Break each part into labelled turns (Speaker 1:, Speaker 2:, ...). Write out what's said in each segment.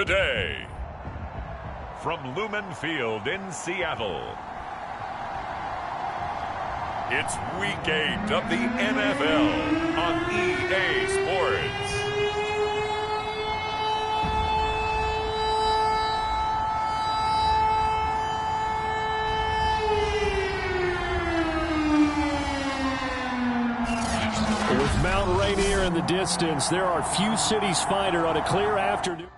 Speaker 1: today. From Lumen Field in Seattle, it's Week 8 of the NFL on EA Sports.
Speaker 2: With Mount Rainier in the distance, there are few cities finer on a clear afternoon.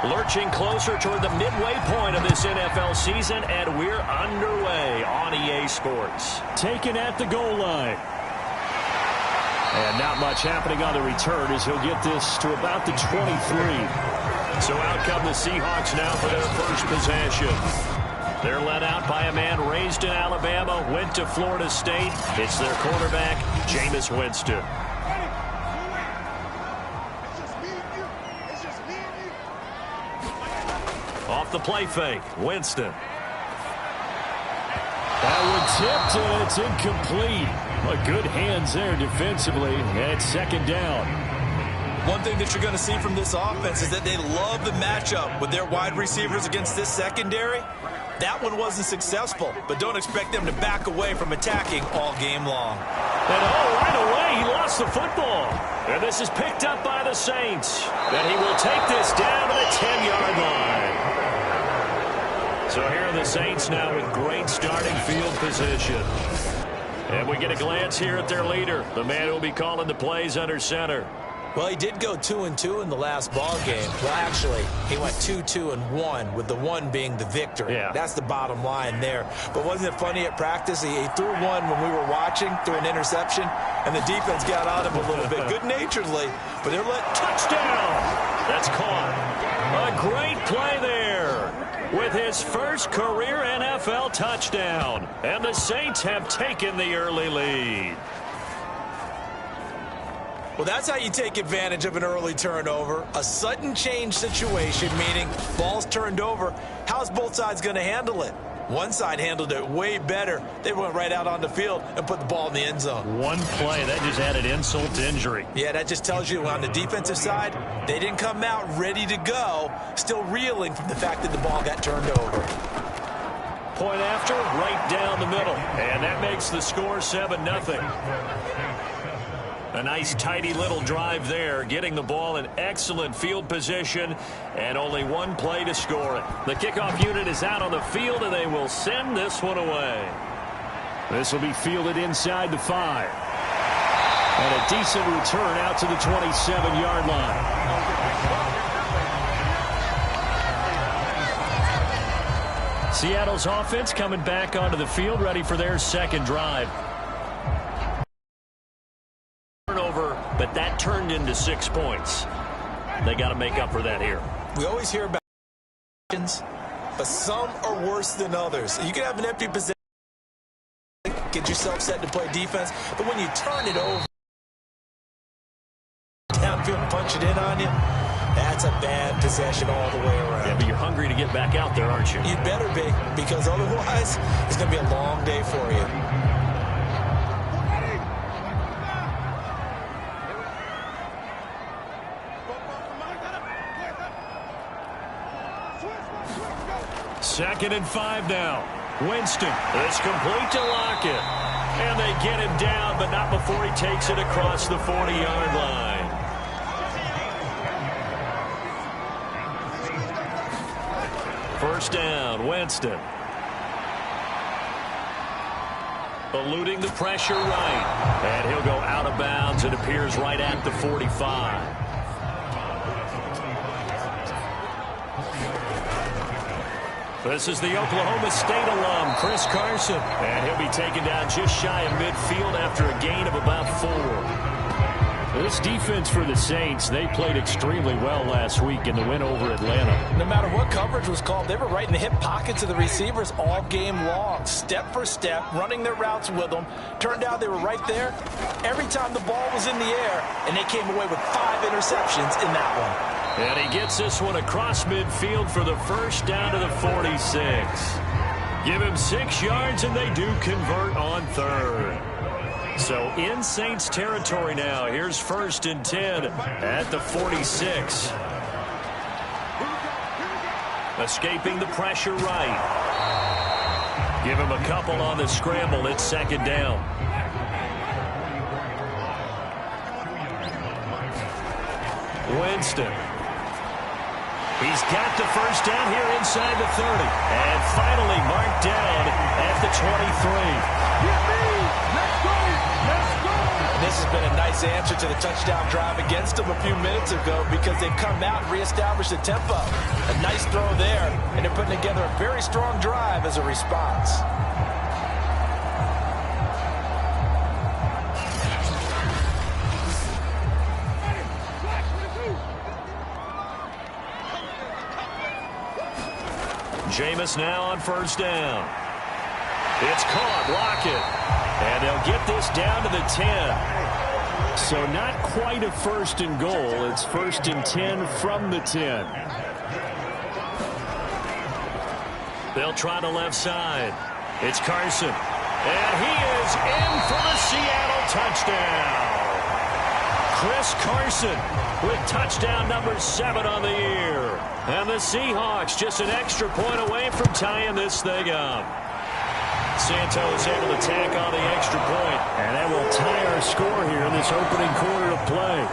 Speaker 2: Lurching closer toward the midway point of this NFL season, and we're underway on EA Sports. Taken at the goal line. And not much happening on the return as he'll get this to about the 23. So out come the Seahawks now for their first possession. They're led out by a man raised in Alabama, went to Florida State. It's their quarterback, Jameis Winston. Off the play fake, Winston. That one tipped, and it's incomplete. But good hands there defensively, and it's second down.
Speaker 3: One thing that you're going to see from this offense is that they love the matchup with their wide receivers against this secondary. That one wasn't successful, but don't expect them to back away from attacking all game long.
Speaker 2: And right away, he lost the football. And this is picked up by the Saints. And he will take this down to the 10-yard line. So here are the Saints now with great starting field position. And we get a glance here at their leader, the man who will be calling the plays under center.
Speaker 3: Well, he did go 2-2 in the last ball game. Well, actually, he went 2-2-1, with the one being the victory.
Speaker 2: Yeah.
Speaker 3: That's the bottom line there. But wasn't it funny at practice? He threw one when we were watching, threw an interception, and the defense got on him a little bit, good-naturedly. But they're let
Speaker 2: touchdown. That's caught. A great play there with his first career NFL touchdown. And the Saints have taken the early lead.
Speaker 3: Well, that's how you take advantage of an early turnover. A sudden change situation, meaning ball's turned over. How's both sides going to handle it? One side handled it way better. They went right out on the field and put the ball in the end zone.
Speaker 2: One play, that just added insult to injury.
Speaker 3: Yeah, that just tells you on the defensive side, they didn't come out ready to go, still reeling from the fact that the ball got turned over.
Speaker 2: Point after, right down the middle. And that makes the score 7-0. A nice, tidy little drive there, getting the ball in excellent field position, and only one play to score it. The kickoff unit is out on the field, and they will send this one away. This will be fielded inside the 5. And a decent return out to the 27-yard line. Seattle's offense coming back onto the field, ready for their second drive. But that turned into 6 points. They got to make up for that here.
Speaker 3: We always hear about but some are worse than others. You can have an empty possession, get yourself set to play defense, but when you turn it over, downfield and punch it in on you, that's a bad possession all the way around.
Speaker 2: Yeah, but you're hungry to get back out there, aren't you?
Speaker 3: You'd better be, because otherwise it's going to be a long day for you.
Speaker 2: Second and 5 now. Winston is complete to Lockett. And they get him down, but not before he takes it across the 40-yard line. First down, Winston. Eluding the pressure right. And he'll go out of bounds. It appears right at the 45. This is the Oklahoma State alum, Chris Carson. And he'll be taken down just shy of midfield after a gain of about 4. This defense for the Saints, they played extremely well last week in the win over Atlanta.
Speaker 3: No matter what coverage was called, they were right in the hip pockets of the receivers all game long. Step for step, running their routes with them. Turned out they were right there every time the ball was in the air, and they came away with 5 interceptions in that one.
Speaker 2: And he gets this one across midfield for the first down to the 46. Give him 6 yards, and they do convert on third. So in Saints territory now. Here's 1st and 10 at the 46. Escaping the pressure right. Give him a couple on the scramble. It's 2nd down. Winston. He's got the 1st down here inside the 30. And finally marked down at the 23.
Speaker 3: This has been a nice answer to the touchdown drive against them a few minutes ago because they've come out and reestablished the tempo. A nice throw there, and they're putting together a very strong drive as a response.
Speaker 2: Jameis now on 1st down. It's caught. Lockett. And they'll get this down to the 10. So not quite a 1st and goal. It's 1st and 10 from the 10. They'll try the left side. It's Carson. And he is in for the Seattle touchdown. Chris Carson with touchdown number 7 on the year. And the Seahawks just an extra point away from tying this thing up. Santos able to tack on the extra point. And that will tie our score here in this opening quarter of play.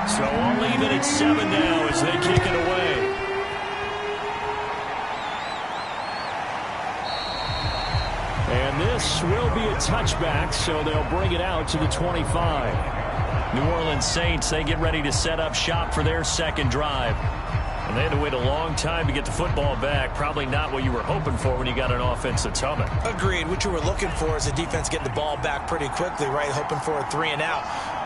Speaker 2: So I'll leave it at 7 now as they kick it away. And this will be a touchback, so they'll bring it out to the 25. New Orleans Saints, they get ready to set up shop for their 2nd drive. And they had to wait a long time to get the football back. Probably not what you were hoping for when you got an offense that's humming.
Speaker 3: Agreed. What you were looking for is the defense getting the ball back pretty quickly, right? Hoping for a 3 and out.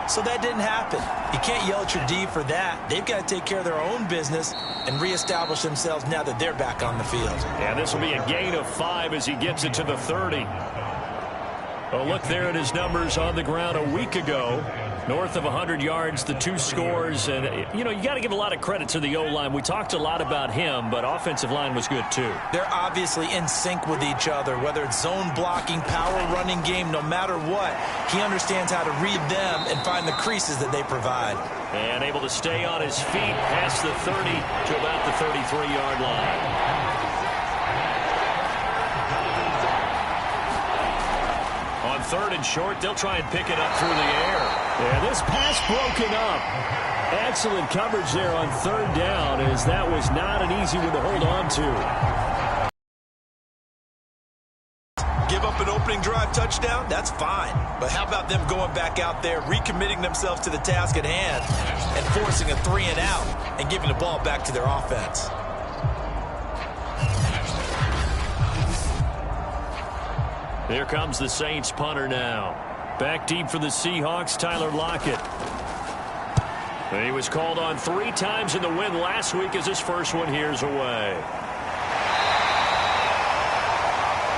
Speaker 3: So that didn't happen. You can't yell at your D for that. They've got to take care of their own business and reestablish themselves now that they're back on the field.
Speaker 2: And this will be a gain of 5 as he gets it to the 30. A look there at his numbers on the ground a week ago. North of 100 yards, the 2 scores. And, you know, you got to give a lot of credit to the O-line. We talked a lot about him, but offensive line was good, too.
Speaker 3: They're obviously in sync with each other, whether it's zone blocking, power running game, no matter what. He understands how to read them and find the creases that they provide.
Speaker 2: And able to stay on his feet past the 30 to about the 33-yard line. On 3rd and short, they'll try and pick it up through the air. Yeah, this pass broken up. Excellent coverage there on 3rd down, as that was not an easy one to hold on to.
Speaker 3: Give up an opening drive touchdown? That's fine. But how about them going back out there, recommitting themselves to the task at hand, and forcing a 3 and out, and giving the ball back to their offense?
Speaker 2: Here comes the Saints punter now. Back deep for the Seahawks, Tyler Lockett. He was called on 3 times in the win last week as his first one here's away.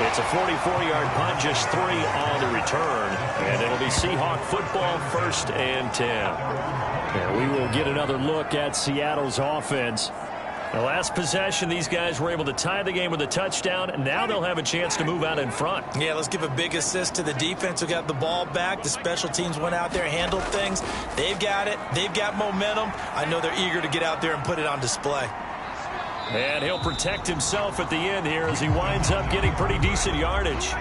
Speaker 2: It's a 44-yard punt, just 3 on the return. And it'll be Seahawk football, 1st and 10. And we will get another look at Seattle's offense. The last possession, these guys were able to tie the game with a touchdown, and now they'll have a chance to move out in front. Yeah, let's give a big assist to the defense who got the ball back. The special teams went out there, handled things. They've got it. They've got momentum. I know they're eager to get out there and put it on display. And he'll protect himself at the end here as he winds up getting pretty decent yardage.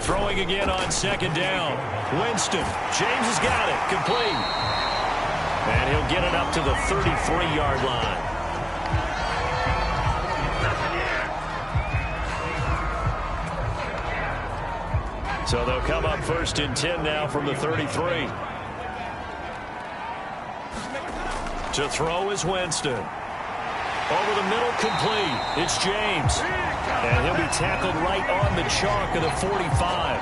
Speaker 2: Throwing again on 2nd down. Winston. James has got it. Complete. And he'll get it up to the 33-yard line. So they'll come up 1st and 10 now from the 33. To throw is Winston. Over the middle, complete. It's James. And he'll be tackled right on the chalk of the 45.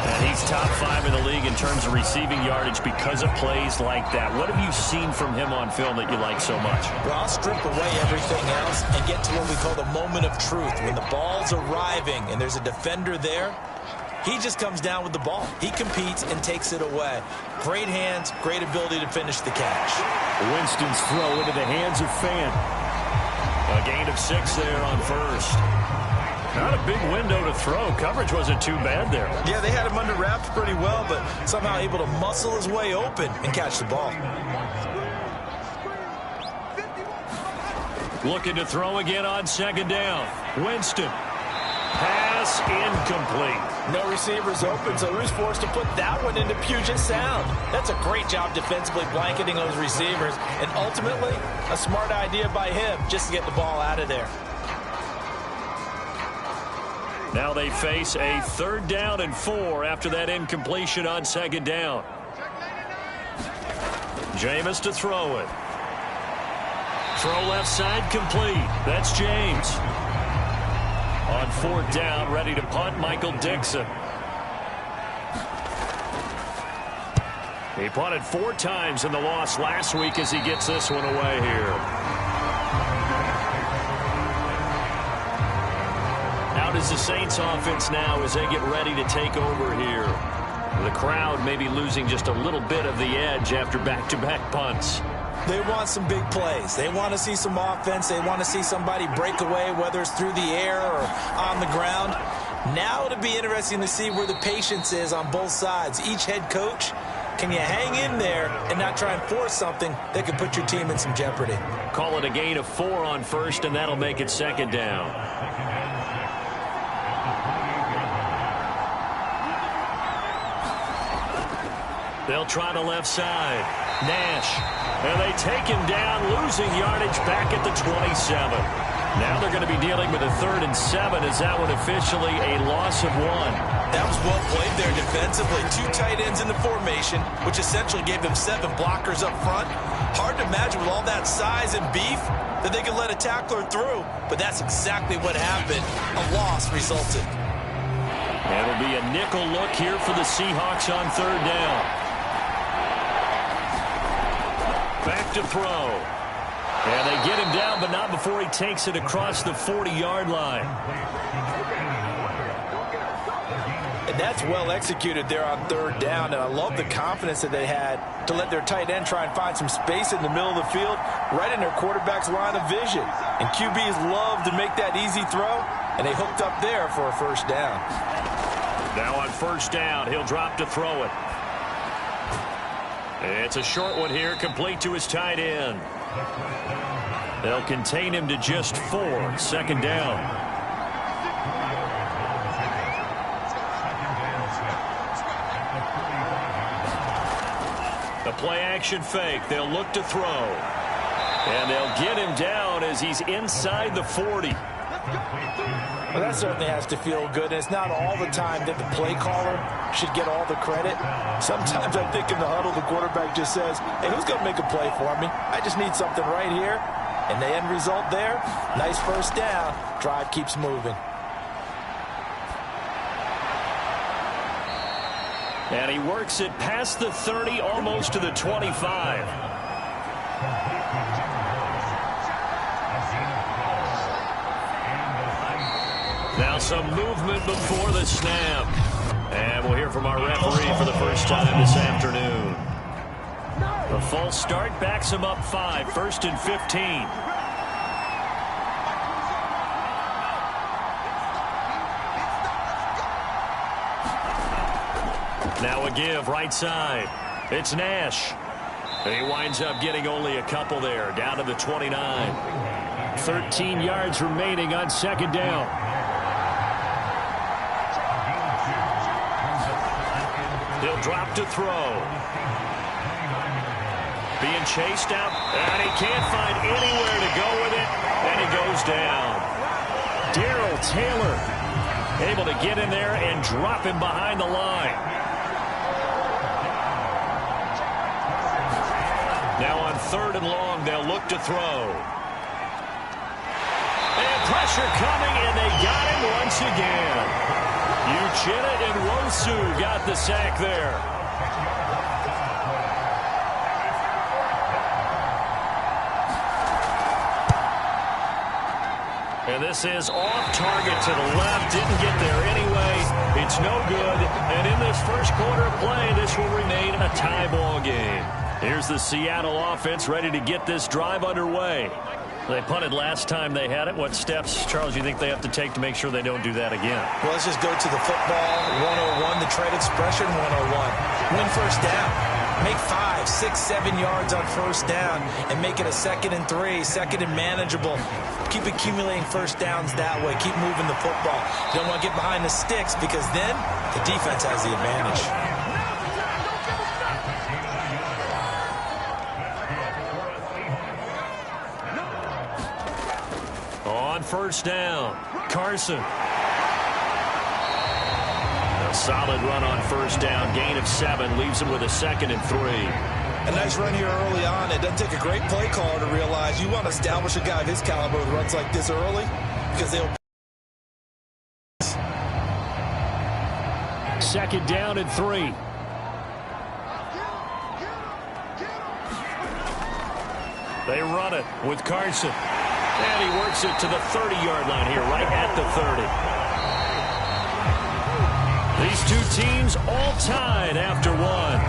Speaker 2: And He's top 5 in the league in terms of receiving yardage because of plays like that. What have you seen from him on film that you like so much?
Speaker 3: Well, I'll strip away everything else and get to what we call the moment of truth. When the ball's arriving and there's a defender there, he just comes down with the ball. He competes and takes it away. Great hands, great ability to finish the catch.
Speaker 2: Winston's throw into the hands of Fant. A gain of 6 there on first. Not a big window to throw. Coverage wasn't too bad there.
Speaker 3: Yeah, they had him under wraps pretty well, but somehow able to muscle his way open and catch the ball.
Speaker 2: Looking to throw again on second down. Winston. Pass incomplete.
Speaker 3: No receivers open, so he was forced to put that one into Puget Sound. That's a great job defensively blanketing those receivers, and ultimately a smart idea by him just to get the ball out of there.
Speaker 2: Now they face a 3rd down and 4 after that incompletion on second down. Jameis to throw it. Throw left side complete. That's James. On 4th down, ready to punt, Michael Dixon. He punted 4 times in the loss last week as he gets this one away here. Out is the Saints offense now as they get ready to take over here. The crowd may be losing just a little bit of the edge after back-to-back punts.
Speaker 3: They want some big plays. They want to see some offense. They want to see somebody break away, whether it's through the air or on the ground. Now it'll be interesting to see where the patience is on both sides. Each head coach, can you hang in there and not try and force something that could put your team in some jeopardy?
Speaker 2: Call it a gain of 4 on first, and that'll make it second down. They'll try the left side. Nash. And they take him down, losing yardage back at the 27. Now they're going to be dealing with a 3rd and 7. Is that one officially a loss of 1?
Speaker 3: That was well played there defensively. 2 tight ends in the formation, which essentially gave them 7 blockers up front. Hard to imagine with all that size and beef that they could let a tackler through. But that's exactly what happened. A loss resulted.
Speaker 2: It'll be a nickel look here for the Seahawks on 3rd down. Back to throw. And they get him down, but not before he takes it across the 40-yard line.
Speaker 3: And that's well executed there on 3rd down, and I love the confidence that they had to let their tight end try and find some space in the middle of the field, right in their quarterback's line of vision. And QBs love to make that easy throw, and they hooked up there for a 1st down.
Speaker 2: Now on 1st down, he'll drop to throw it. It's a short one here, complete to his tight end. They'll contain him to just 4, 2nd down. The play-action fake. They'll look to throw. And they'll get him down as he's inside the 40.
Speaker 3: Well, that certainly has to feel good. And it's not all the time that the play caller should get all the credit. Sometimes I think in the huddle, the quarterback just says, hey, who's going to make a play for me? I just need something right here. And the end result there, nice 1st down. Drive keeps moving.
Speaker 2: And he works it past the 30, almost to the 25. Now some movement before the snap. And we'll hear from our referee for the first time this afternoon. The false start backs him up 5, 1st and 15. Now a give right side. It's Nash. He winds up getting only a couple there, down to the 29. 13 yards remaining on 2nd down. He'll drop to throw. Being chased out, and he can't find anywhere to go with it, and he goes down. Darrell Taylor able to get in there and drop him behind the line. Now on 3rd and long, they'll look to throw. And pressure coming, and they got him once again. Uchenna and Osu got the sack there. And this is off target to the left. Didn't get there anyway. It's no good. And in this first quarter of play, this will remain a tie ball game. Here's the Seattle offense ready to get this drive underway. They punted last time they had it. What steps, Charles, you think they have to take to make sure they don't do that again?
Speaker 3: Well, let's just go to the football 101, the trade expression 101. Win first down. Make 5, 6, 7 yards on first down and make it a 2nd and 3, 2nd and manageable. Keep accumulating first downs that way. Keep moving the football. You don't want to get behind the sticks because then the defense has the advantage.
Speaker 2: On first down, Carson. A solid run on first down. Gain of 7 leaves him with a 2nd and 3.
Speaker 3: A nice run here early on. It doesn't take a great play caller to realize you want to establish a guy of his caliber with runs like this early because they'll.
Speaker 2: 2nd down and 3. They run it with Carson. And he works it to the 30-yard line here, right at the 30. These two teams all tied after one.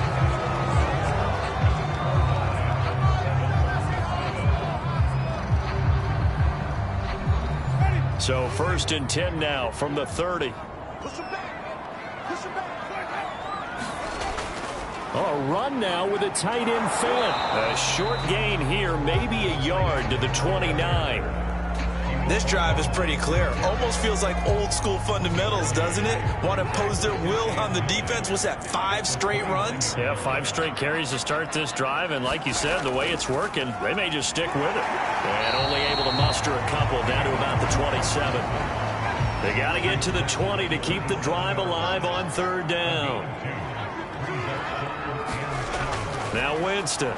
Speaker 2: So 1st and 10 now from the 30. A run now with a tight end fan. A short gain here, maybe a yard to the 29.
Speaker 3: This drive is pretty clear. Almost feels like old school fundamentals, doesn't it? Want to impose their will on the defense. Was that 5 straight runs?
Speaker 2: Yeah, 5 straight carries to start this drive. And like you said, the way it's working, they may just stick with it. And only able to muster a couple down to about the 27. They got to get to the 20 to keep the drive alive on 3rd down. Now Winston.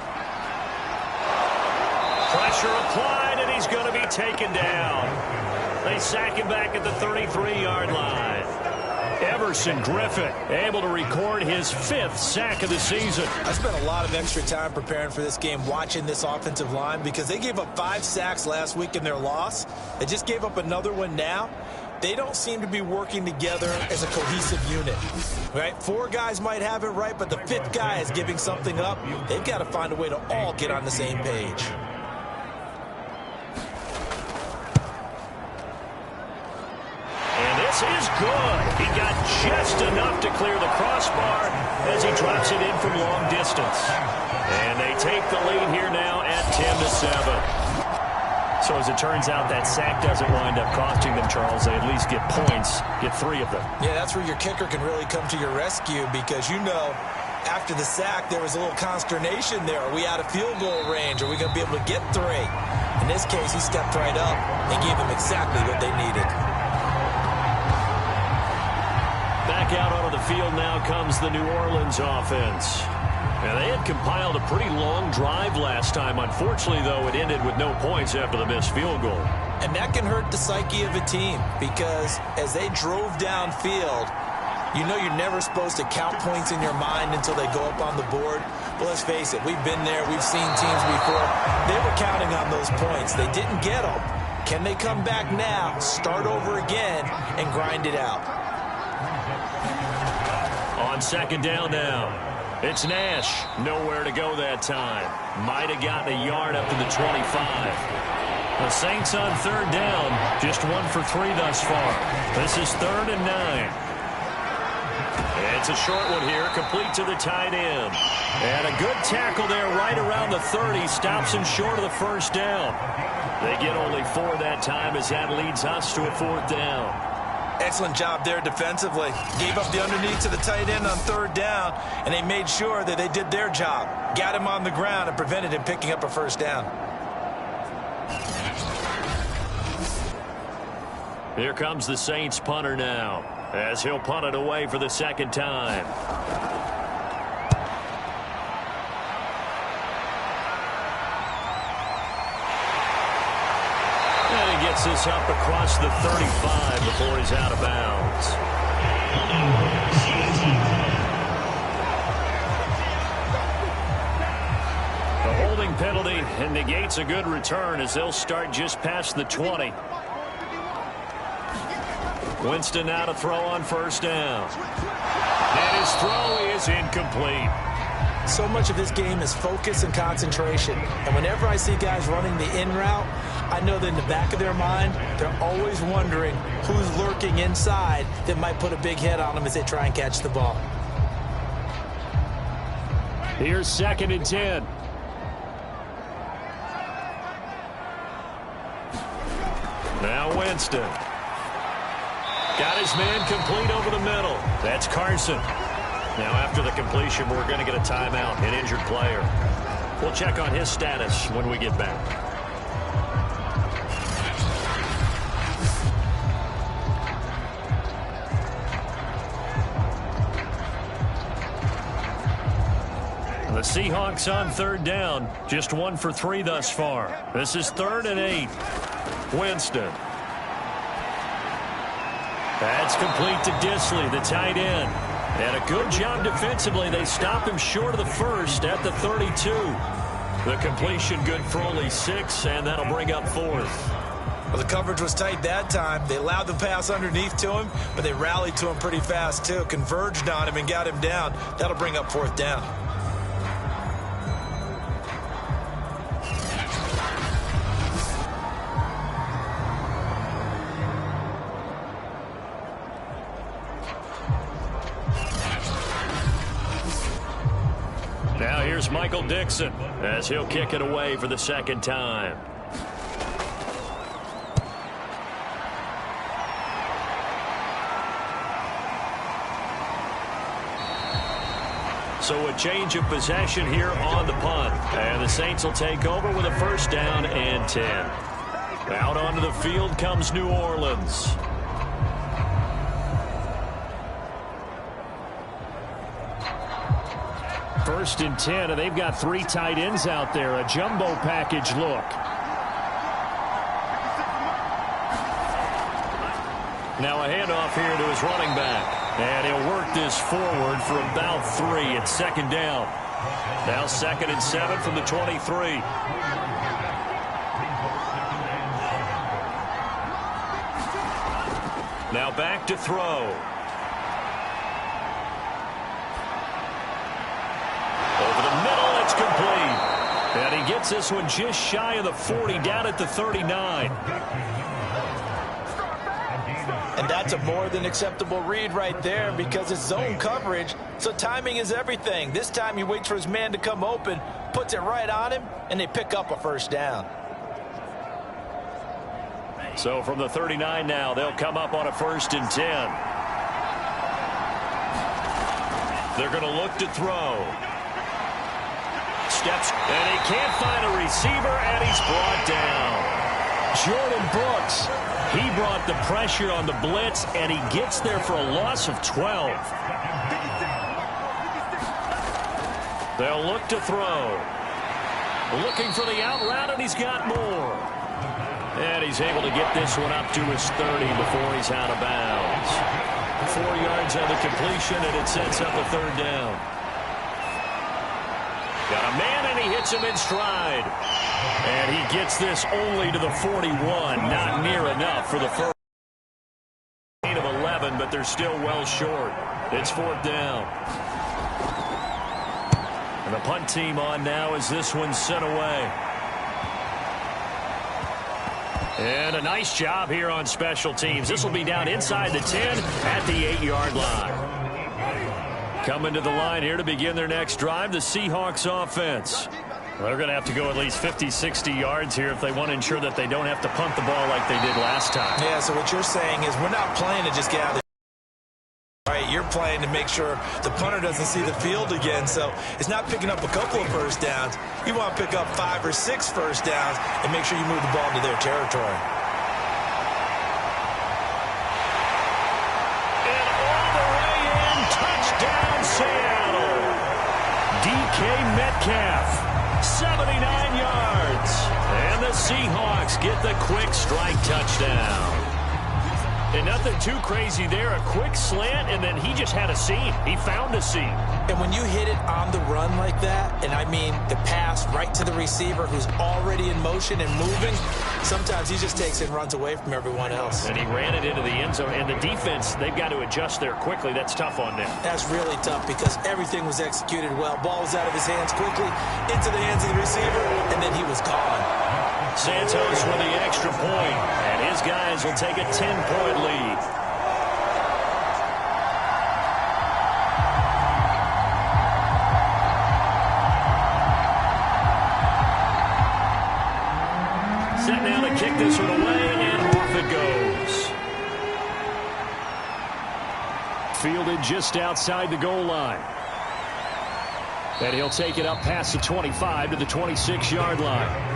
Speaker 2: Pressure applied, and he's going to be taken down. They sack him back at the 33-yard line. Everson Griffin able to record his 5th sack of the season.
Speaker 3: I spent a lot of extra time preparing for this game, watching this offensive line, because they gave up 5 sacks last week in their loss. They just gave up another one now. They don't seem to be working together as a cohesive unit, right? 4 guys might have it right, but the 5th guy is giving something up. They've got to find a way to all get on the same page.
Speaker 2: And this is good. He got just enough to clear the crossbar as he drops it in from long distance. And they take the lead here now at 10-7. So as it turns out, that sack doesn't wind up costing them, Charles. They at least get points, get 3 of them.
Speaker 3: Yeah, that's where your kicker can really come to your rescue because, you know, after the sack, there was a little consternation there. Are we out of field goal range? Are we going to be able to get 3? In this case, he stepped right up and gave them exactly what they needed.
Speaker 2: Back out onto the field now comes the New Orleans offense. Now, they had compiled a pretty long drive last time. Unfortunately, though, it ended with no points after the missed field goal.
Speaker 3: And that can hurt the psyche of a team because as they drove downfield, you know you're never supposed to count points in your mind until they go up on the board. But let's face it, we've been there. We've seen teams before. They were counting on those points. They didn't get them. Can they come back now, start over again, and grind it out?
Speaker 2: On 2nd down now, it's Nash. Nowhere to go that time. Might have gotten a yard up to the 25. The Saints on 3rd down, just 1 for 3 thus far. This is 3rd and 9. It's a short one here, complete to the tight end. And a good tackle there right around the 30. Stops him short of the first down. They get only 4 that time as that leads us to a 4th down.
Speaker 3: Excellent job there defensively. Gave up the underneath to the tight end on 3rd down, and they made sure that they did their job. Got him on the ground and prevented him picking up a first down.
Speaker 2: Here comes the Saints punter now, as he'll punt it away for the 2nd time. And he gets this up across the 35 before he's out of bounds. penalty and negates a good return as they'll start just past the 20. Winston now to throw on first down. And his throw is incomplete.
Speaker 3: So much of this game is focus and concentration. And whenever I see guys running the in route, I know that in the back of their mind, they're always wondering who's lurking inside that might put a big hit on them as they try and catch the ball.
Speaker 2: Here's 2nd and 10. Now Winston. Got his man complete over the middle. That's Carson. Now after the completion, we're going to get a timeout, an injured player. We'll check on his status when we get back. The Seahawks on 3rd down. Just 1 for 3 thus far. This is 3rd and 8. Winston. That's complete to Disley, the tight end. And a good job defensively. They stop him short of the first at the 32. The completion good for only 6, and that'll bring up 4th.
Speaker 3: Well, the coverage was tight that time. They allowed the pass underneath to him, but they rallied to him pretty fast, too. Converged on him and got him down. That'll bring up 4th down.
Speaker 2: Now here's Michael Dixon as he'll kick it away for the 2nd time. So a change of possession here on the punt. And the Saints will take over with a 1st down and 10. Out onto the field comes New Orleans. First and 10, and they've got 3 tight ends out there. A jumbo package look. Now a handoff here to his running back. And he'll work this forward for about 3 at 2nd down. Now 2nd and 7 from the 23. Now back to throw. Over the middle, it's complete. And he gets this one just shy of the 40, down at the 39.
Speaker 3: And that's a more than acceptable read right there because it's zone coverage, so timing is everything. This time he waits for his man to come open, puts it right on him, and they pick up a 1st down.
Speaker 2: So from the 39 now, they'll come up on a 1st and 10. They're going to look to throw. Steps, and he can't find a receiver, and he's brought down. Jordan Brooks, he brought the pressure on the blitz, and he gets there for a loss of 12. They'll look to throw. Looking for the out route, and he's got more. And he's able to get this one up to his 30 before he's out of bounds. 4 yards on the completion, and it sets up a 3rd down. Got a man, and he hits him in stride. And he gets this only to the 41. Not near enough for the first gain of 11, but they're still well short. It's 4th down. And the punt team on now as this one's sent away. And a nice job here on special teams. This will be down inside the 10 at the 8-yard line. Coming to the line here to begin their next drive, the Seahawks offense. They're going to have to go at least 50, 60 yards here if they want to ensure that they don't have to punt the ball like they did last time.
Speaker 3: Yeah, so what you're saying is we're not playing to just get out of the right. You're playing to make sure the punter doesn't see the field again. So it's not picking up a couple of 1st downs. You want to pick up 5 or 6 1st downs and make sure you move the ball into their territory.
Speaker 2: And all the way in, touchdown Seattle. DK Metcalf. 79 yards. And the Seahawks get the quick strike touchdown. And nothing too crazy there. A quick slant, and then he just had a seam. He found a seam.
Speaker 3: And when you hit it on the run like that, and I mean the pass right to the receiver who's already in motion and moving, sometimes he just takes it and runs away from everyone else.
Speaker 2: And he ran it into the end zone. And the defense, they've got to adjust there quickly. That's tough on them.
Speaker 3: That's really tough because everything was executed well. Ball was out of his hands quickly, into the hands of the receiver, and then he was gone.
Speaker 2: Santos with the extra point, and his guys will take a 10-point lead. Set now to kick this one away, and off it goes. Fielded just outside the goal line. And he'll take it up past the 25 to the 26-yard line.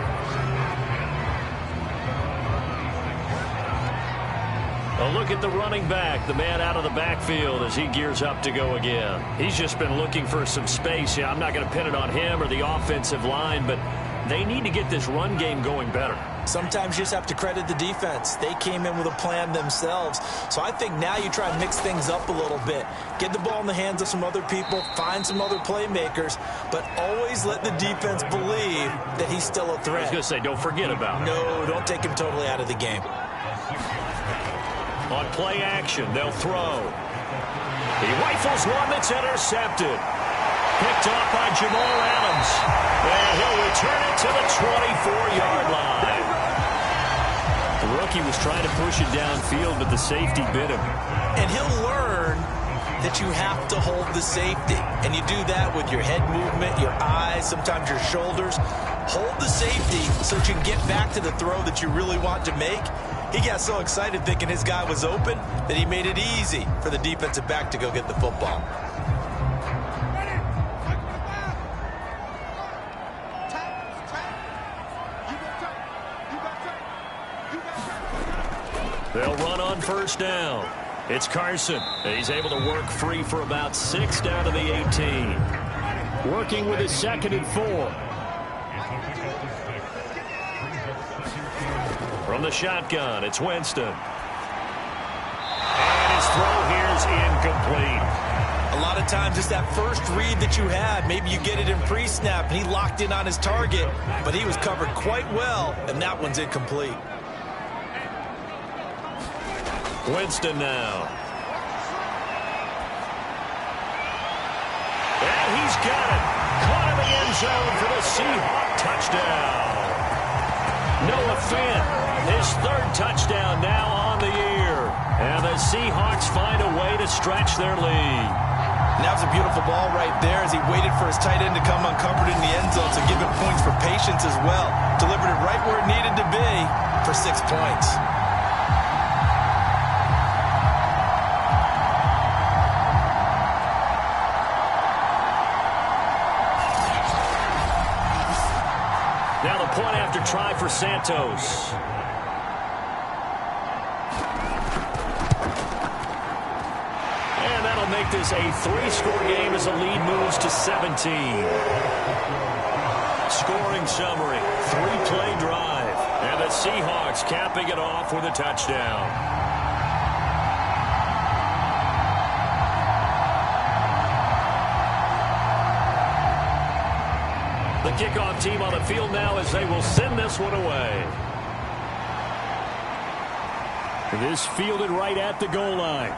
Speaker 2: A look at the running back, the man out of the backfield as he gears up to go again. He's just been looking for some space. Yeah, I'm not going to pin it on him or the offensive line, but they need to get this run game going better.
Speaker 3: Sometimes you just have to credit the defense. They came in with a plan themselves. So I think now you try and mix things up a little bit. Get the ball in the hands of some other people, find some other playmakers, but always let the defense believe that he's still a threat.
Speaker 2: I was going to say, don't forget about it.
Speaker 3: No, don't take him totally out of the game.
Speaker 2: On play action, they'll throw. He rifles one that's intercepted. Picked off by Jamal Adams. And he'll return it to the 24-yard line. The rookie was trying to push it downfield, but the safety bit him.
Speaker 3: And he'll learn that you have to hold the safety. And you do that with your head movement, your eyes, sometimes your shoulders. Hold the safety so that you can get back to the throw that you really want to make. He got so excited thinking his guy was open that he made it easy for the defensive back to go get the football.
Speaker 2: They'll run on first down. It's Carson. He's able to work free for about 6 down to the 18. Working with his 2nd and 4. From the shotgun, it's Winston. And his throw here is incomplete.
Speaker 3: A lot of times it's that first read that you have. Maybe you get it in pre-snap, and he locked in on his target, but he was covered quite well, and that one's incomplete.
Speaker 2: Winston now. And he's got it. Caught in the end zone for the Seahawk touchdown. Noah Fant. His 3rd touchdown now on the year. And the Seahawks find a way to stretch their lead.
Speaker 3: And that was a beautiful ball right there as he waited for his tight end to come uncovered in the end zone, so give him points for patience as well. Delivered it right where it needed to be for 6 points.
Speaker 2: Now the point after try for Santos. And that'll make this a 3-score game as the lead moves to 17. Scoring summary, 3-play drive. And the Seahawks capping it off with a touchdown. The kickoff team on the field now as they will send this one away. This fielded right at the goal line.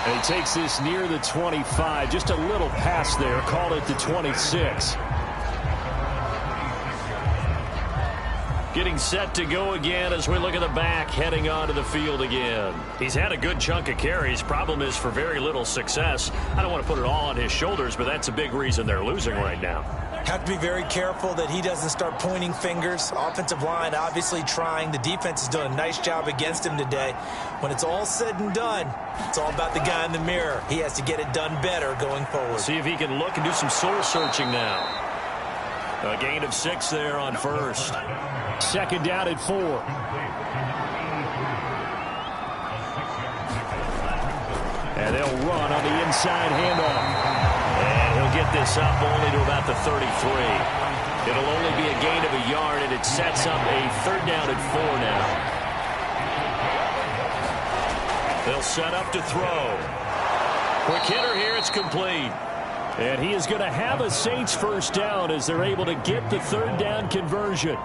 Speaker 2: And he takes this near the 25. Just a little pass there. Called it the 26. Getting set to go again as we look at the back heading onto the field again. He's had a good chunk of carries. Problem is for very little success. I don't want to put it all on his shoulders, but that's a big reason they're losing right now.
Speaker 3: Have to be very careful that he doesn't start pointing fingers. Offensive line obviously trying. The defense has done a nice job against him today. When it's all said and done, it's all about the guy in the mirror. He has to get it done better going forward.
Speaker 2: See if he can look and do some soul searching now. A gain of 6 there on first. 2nd down at 4. And they'll run on the inside handoff. And he'll get this up only to about the 33. It'll only be a gain of a yard, and it sets up a 3rd down at 4 now. They'll set up to throw. Quick hitter here. It's complete.
Speaker 4: And he is going to have a Saints first down as they're able to get the third down conversion.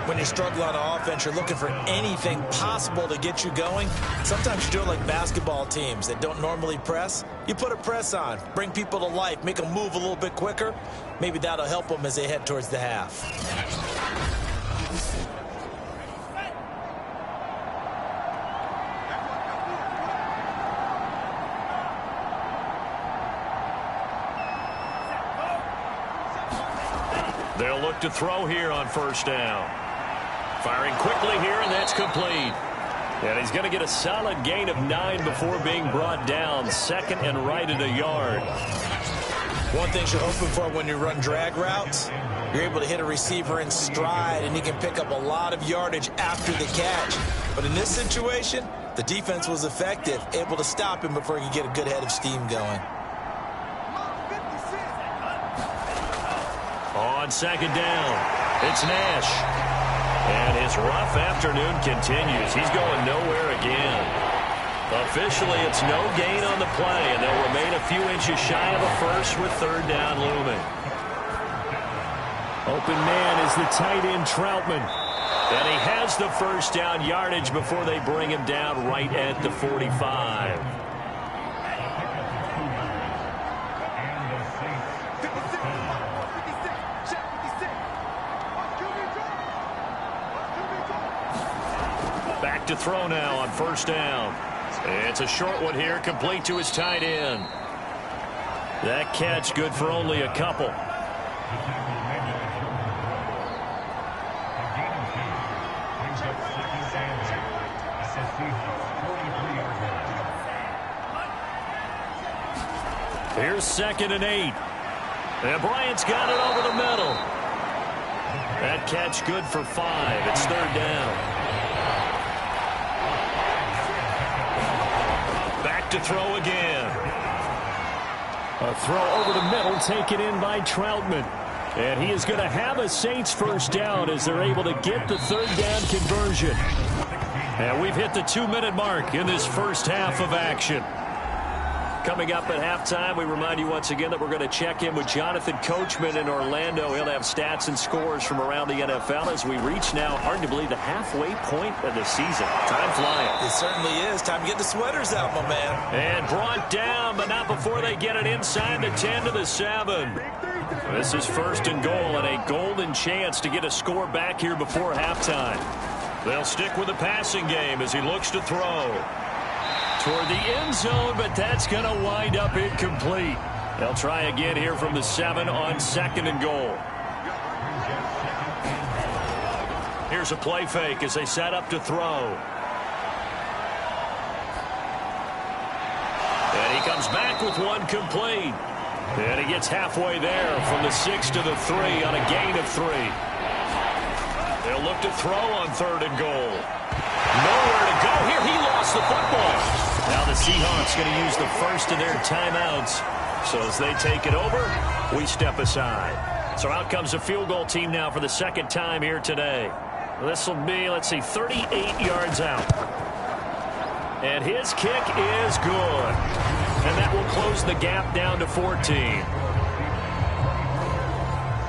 Speaker 3: When you struggle on offense, you're looking for anything possible to get you going. Sometimes you do it like basketball teams that don't normally press. You put a press on, bring people to life, make them move a little bit quicker. Maybe that'll help them as they head towards the half.
Speaker 2: They'll look to throw here on first down. Firing quickly here, and that's complete. And he's going to get a solid gain of 9 before being brought down. Second and right at a yard.
Speaker 3: One thing you're hoping for when you run drag routes, you're able to hit a receiver in stride, and he can pick up a lot of yardage after the catch. But in this situation, the defense was effective, able to stop him before he could get a good head of steam going.
Speaker 2: On second down, it's Nash. And his rough afternoon continues. He's going nowhere again. Officially, it's no gain on the play, and they'll remain a few inches shy of a first with third down looming.
Speaker 4: Open man is the tight end, Troutman.
Speaker 2: And he has the first down yardage before they bring him down right at the 45. Back to throw now on first down. It's a short one here, complete to his tight end. That catch good for only a couple. Here's second and 8. And Bryant's got it over the middle. That catch good for 5. It's third down. Back to throw again.
Speaker 4: A throw over the middle taken in by Troutman. And he is going to have a Saints first down as they're able to get the third down conversion. And we've hit the 2-minute mark in this first half of action. Coming up at halftime, we remind you once again that we're going to check in with Jonathan Coachman in Orlando. He'll have stats and scores from around the NFL as we reach now, hard to believe, the halfway point of the season. Time flying.
Speaker 3: It certainly is. Time to get the sweaters out, my man.
Speaker 2: And brought down, but not before they get it inside the 10 to the 7. This is first and goal, and a golden chance to get a score back here before halftime. They'll stick with the passing game as he looks to throw toward the end zone, but that's going to wind up incomplete. They'll try again here from the 7 on second and goal. Here's a play fake as they set up to throw. And he comes back with one complete. And he gets halfway there from the 6 to the 3 on a gain of 3. They'll look to throw on third and goal. Nowhere to go here. He lost the football. Now the Seahawks going to use the first of their timeouts. So as they take it over, we step aside. So out comes the field goal team now for the second time here today. This will be, let's see, 38 yards out. And his kick is good. And that will close the gap down to 14.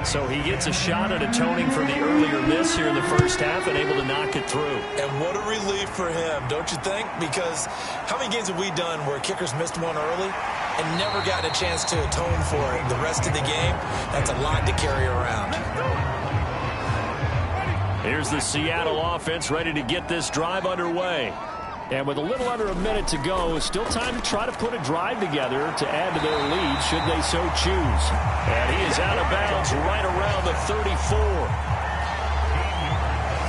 Speaker 2: So he gets a shot at atoning for the earlier miss here in the first half and able to knock it through.
Speaker 3: And what a relief for him, don't you think? Because how many games have we done where kickers missed one early and never gotten a chance to atone for it the rest of the game? That's a lot to carry around.
Speaker 4: Here's the Seattle offense ready to get this drive underway. And with a little under a minute to go, still time to try to put a drive together to add to their lead should they so choose.
Speaker 2: And he is out of bounds right around the 34.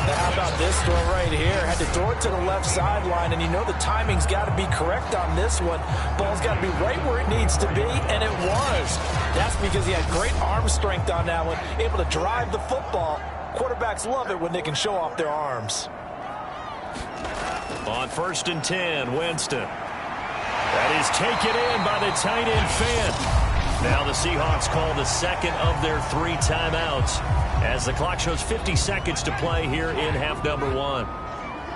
Speaker 3: Now how about this throw right here? Had to throw it to the left sideline, and you know the timing's got to be correct on this one. Ball's got to be right where it needs to be, and it was. That's because he had great arm strength on that one, able to drive the football. Quarterbacks love it when they can show off their arms.
Speaker 2: On first and 10, Winston. That is taken in by the tight end Fant. Now the Seahawks call the second of their 3 timeouts as the clock shows 50 seconds to play here in half number 1.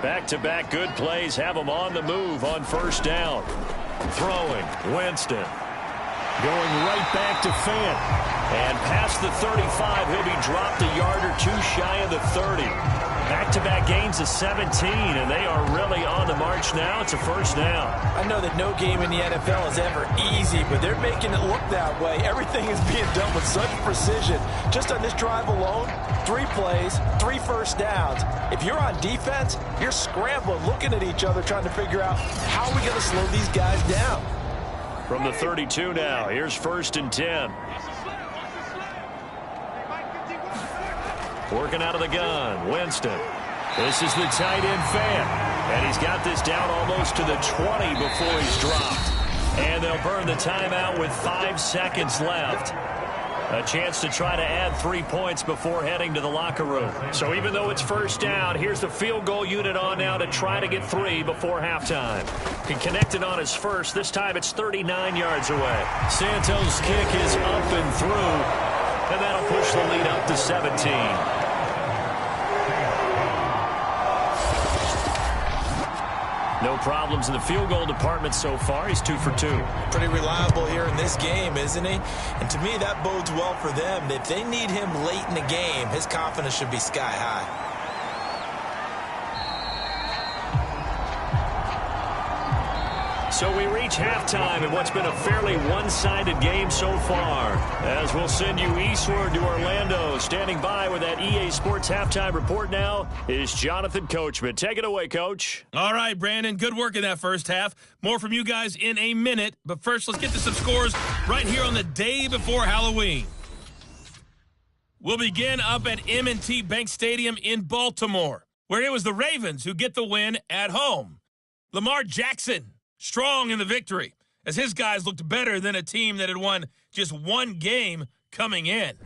Speaker 2: Back-to-back good plays have him on the move on first down. Throwing, Winston. Going right back to Fant. And past the 35, he'll be dropped a yard or two shy of the 30. Back-to-back gains of 17, and they are really on the march now. It's a first down.
Speaker 3: I know that no game in the NFL is ever easy, but they're making it look that way. Everything is being done with such precision. Just on this drive alone, 3 plays, 3 first downs. If you're on defense, you're scrambling, looking at each other, trying to figure out how are we going to slow these guys down.
Speaker 2: From the 32 now, here's 1st and 10. Working out of the gun, Winston. This is the tight end Fant. And he's got this down almost to the 20 before he's dropped. And they'll burn the timeout with 5 seconds left. A chance to try to add 3 points before heading to the locker room. So even though it's first down, here's the field goal unit on now to try to get 3 before halftime. He connected on his first. This time it's 39 yards away. Santos' kick is up and through. And that'll push the lead up to 17. No problems in the field goal department so far. He's 2 for 2.
Speaker 3: Pretty reliable here in this game, isn't he? And to me, that bodes well for them. If they need him late in the game, his confidence should be sky high.
Speaker 2: So we reach halftime in what's been a fairly one-sided game so far. As we'll send you eastward to Orlando. Standing by with that EA Sports halftime report now is Jonathan Coachman. Take it away, Coach.
Speaker 5: All right, Brandon. Good work in that first half. More from you guys in a minute. But first, let's get to some scores right here on the day before Halloween. We'll begin up at M&T Bank Stadium in Baltimore, where it was the Ravens who get the win at home. Lamar Jackson strong in the victory, as his guys looked better than a team that had won just 1 game coming in.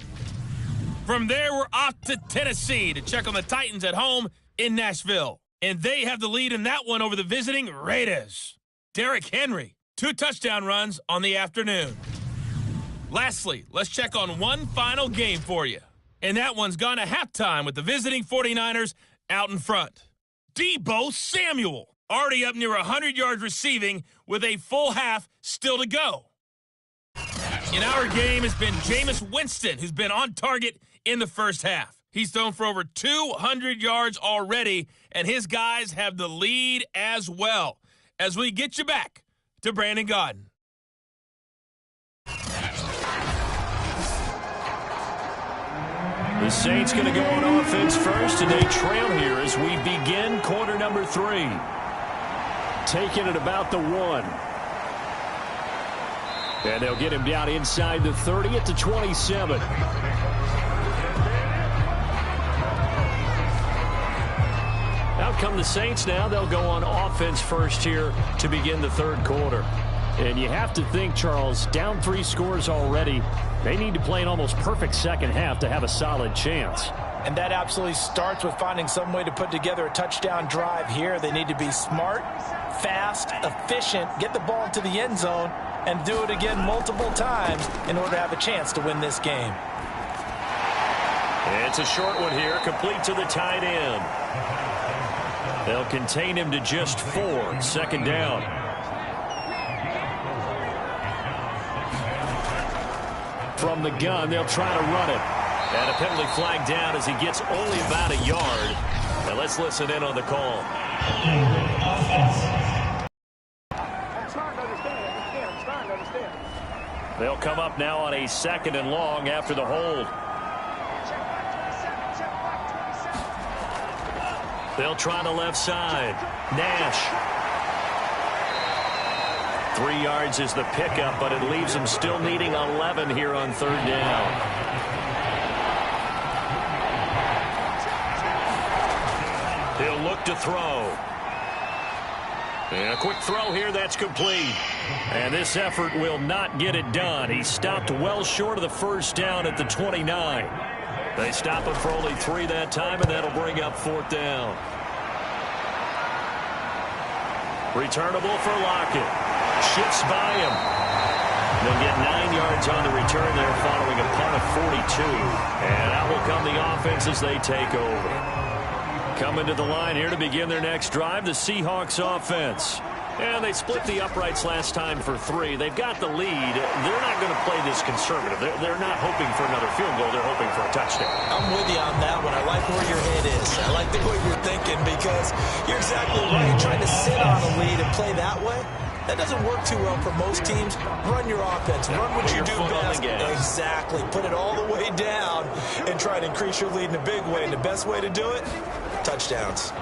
Speaker 5: From there, we're off to Tennessee to check on the Titans at home in Nashville. And they have the lead in that one over the visiting Raiders. Derrick Henry, 2 touchdown runs on the afternoon. Lastly, let's check on one final game for you. And that one's gone to halftime with the visiting 49ers out in front. Deebo Samuel, already up near 100 yards receiving with a full half still to go. In our game, it's been Jameis Winston, who's been on target in the first half. He's thrown for over 200 yards already, and his guys have the lead as well. As we get you back to Brandon Gaudin.
Speaker 2: The Saints going to go on offense first, and they trail here as we begin quarter number 3.
Speaker 4: Taking it about the 1. And they'll get him down inside the 30 at the 27. Out come the Saints now. They'll go on offense first here to begin the 3rd quarter. And you have to think, Charles, down 3 scores already. They need to play an almost perfect second half to have a solid chance.
Speaker 3: And that absolutely starts with finding some way to put together a touchdown drive here. They need to be smart, fast, efficient, get the ball into the end zone, and do it again multiple times in order to have a chance to win this game.
Speaker 2: It's a short one here, complete to the tight end. They'll contain him to just 4, 2nd down. From the gun, they'll try to run it. And a penalty flag down as he gets only about a yard. Now let's listen in on the call. They'll come up now on a 2nd and long after the hold. They'll try the left side. Nash. 3 yards is the pickup, but it leaves them still needing 11 here on 3rd down. He'll look to throw. And a quick throw here, that's complete. And this effort will not get it done. He stopped well short of the first down at the 29. They stop him for only 3 that time, and that'll bring up 4th down. Returnable for Lockett. Shifts by him. They'll get 9 yards on the return there following a punt of 42. And out will come the offense as they take over. Coming to the line here to begin their next drive, the Seahawks offense. And they split the uprights last time for 3. They've got the lead. They're not going to play this conservative. They're not hoping for another field goal. They're hoping for a touchdown.
Speaker 3: I'm with you on that one. I like where your head is. I like the way you're thinking because you're exactly right. Trying to sit on a lead and play that way, that doesn't work too well for most teams. Run your offense. Run what you do best. Exactly. Put it all the way down and try to increase your lead in a big way. And the best way to do it, touchdowns.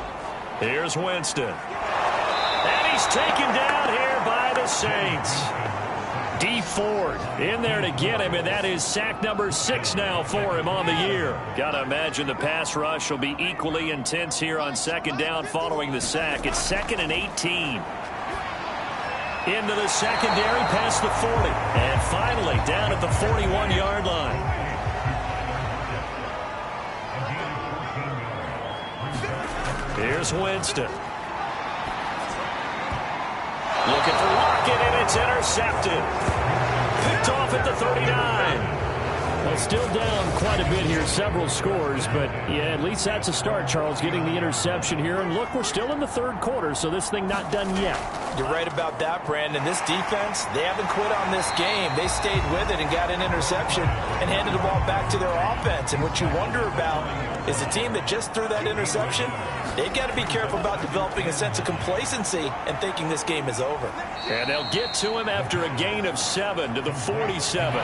Speaker 2: Here's Winston. And he's taken down here by the Saints. D. Ford in there to get him, and that is sack number 6 now for him on the year. Got to imagine the pass rush will be equally intense here on second down following the sack. It's 2nd and 18. Into the secondary, past the 40. And finally down at the 41-yard line. Here's Winston. Looking for Lockett, and it's intercepted. Picked off at the 39.
Speaker 4: Well, still down quite a bit here, several scores, but yeah, at least that's a start, Charles, getting the interception here. And look, we're still in the third quarter, so this thing not done yet.
Speaker 3: You're right about that, Brandon. This defense, they haven't quit on this game. They stayed with it and got an interception and handed the ball back to their offense. And what you wonder about is the team that just threw that interception, they've got to be careful about developing a sense of complacency and thinking this game is over.
Speaker 2: And they'll get to him after a gain of 7 to the 47.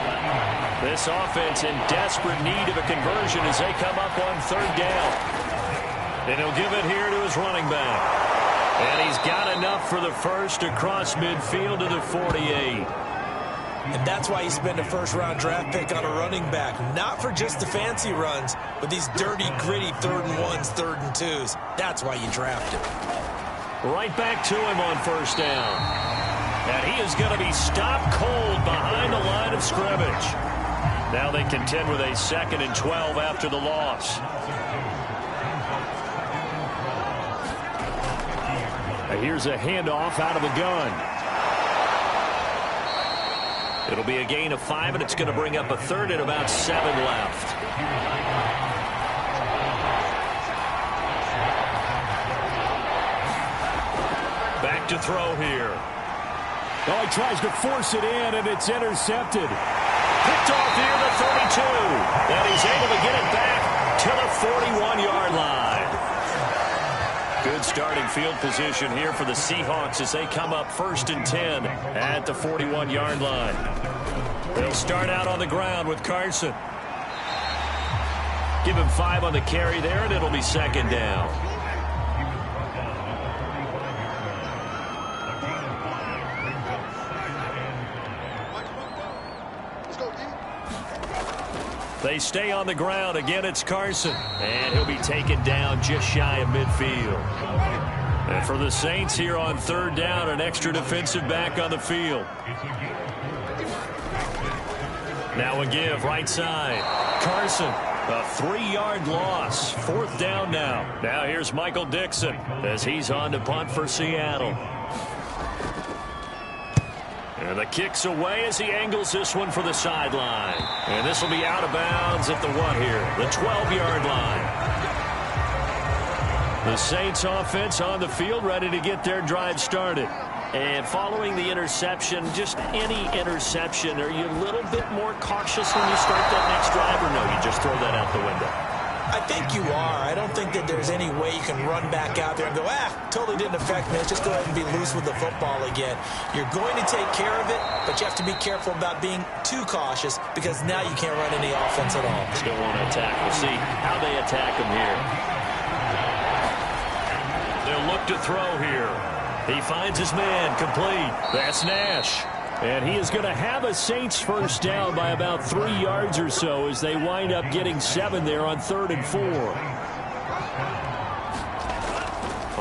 Speaker 2: This offense in desperate need of a conversion as they come up on third down. And he'll give it here to his running back. And he's got enough for the first across midfield to the 48.
Speaker 3: And that's why you spend a first-round draft pick on a running back. Not for just the fancy runs, but these dirty, gritty 3rd and 1s, 3rd and 2s. That's why you draft him.
Speaker 2: Right back to him on first down. And he is going to be stopped cold behind the line of scrimmage. Now they contend with a 2nd and 12 after the loss.
Speaker 4: Here's a handoff out of the gun.
Speaker 2: It'll be a gain of 5, and it's going to bring up a 3rd and about 7 left. Back to throw here.
Speaker 4: Oh, he tries to force it in, and it's intercepted.
Speaker 2: Picked off near the 32. And he's able to get it back to the 41-yard line. Good starting field position here for the Seahawks as they come up 1st and 10 at the 41-yard line. They'll start out on the ground with Carson. Give him 5 on the carry there, and it'll be 2nd down. They stay on the ground. Again, it's Carson. And he'll be taken down just shy of midfield. And for the Saints here on 3rd down, an extra defensive back on the field. Now a give, right side. Carson, a 3-yard loss. 4th down now. Now here's Michael Dixon as he's on to punt for Seattle. And the kick's away as he angles this one for the sideline. And this will be out of bounds at the what here? The 12-yard line. The Saints offense on the field ready to get their drive started. And following the interception, just any interception, are you a little bit more cautious when you start that next drive, or no, you just throw that out the window?
Speaker 3: I think you are. I don't think that there's any way you can run back out there and go, totally didn't affect me. Let's just go ahead and be loose with the football again. You're going to take care of it, but you have to be careful about being too cautious because now you can't run any offense at all.
Speaker 2: Still want to attack. We'll see how they attack him here. They'll look to throw here. He finds his man complete. That's Nash.
Speaker 4: And he is going to have a Saints first down by about 3 yards or so as they wind up getting 7 there on 3rd and 4.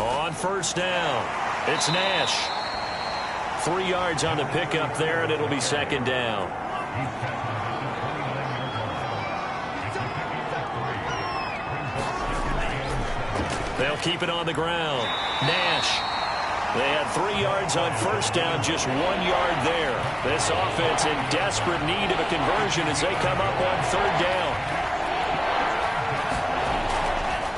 Speaker 2: On first down, it's Nash. 3 yards on the pickup there, and it'll be 2nd down. They'll keep it on the ground. Nash. They had 3 yards on first down, just 1 yard there. This offense in desperate need of a conversion as they come up on 3rd down.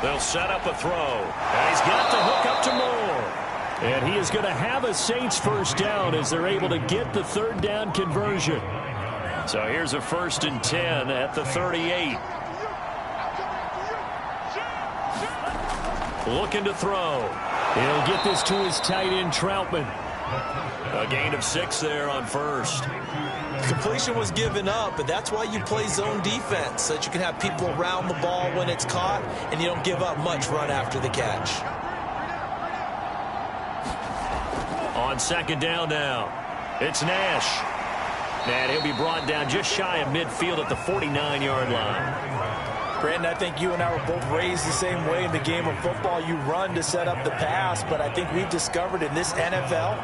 Speaker 2: They'll set up a throw. And he's got the hook up to Moore.
Speaker 4: And he is going to have a Saints first down as they're able to get the third down conversion.
Speaker 2: So here's a 1st and 10 at the 38. Looking to throw.
Speaker 4: He'll get this to his tight end, Troutman.
Speaker 2: A gain of 6 there on 1st.
Speaker 3: Completion was given up, but that's why you play zone defense, so that you can have people around the ball when it's caught, and you don't give up much run after the catch.
Speaker 2: On 2nd down now, it's Nash. And he'll be brought down just shy of midfield at the 49-yard line.
Speaker 3: Brandon, I think you and I were both raised the same way in the game of football. You run to set up the pass, but I think we've discovered in this NFL,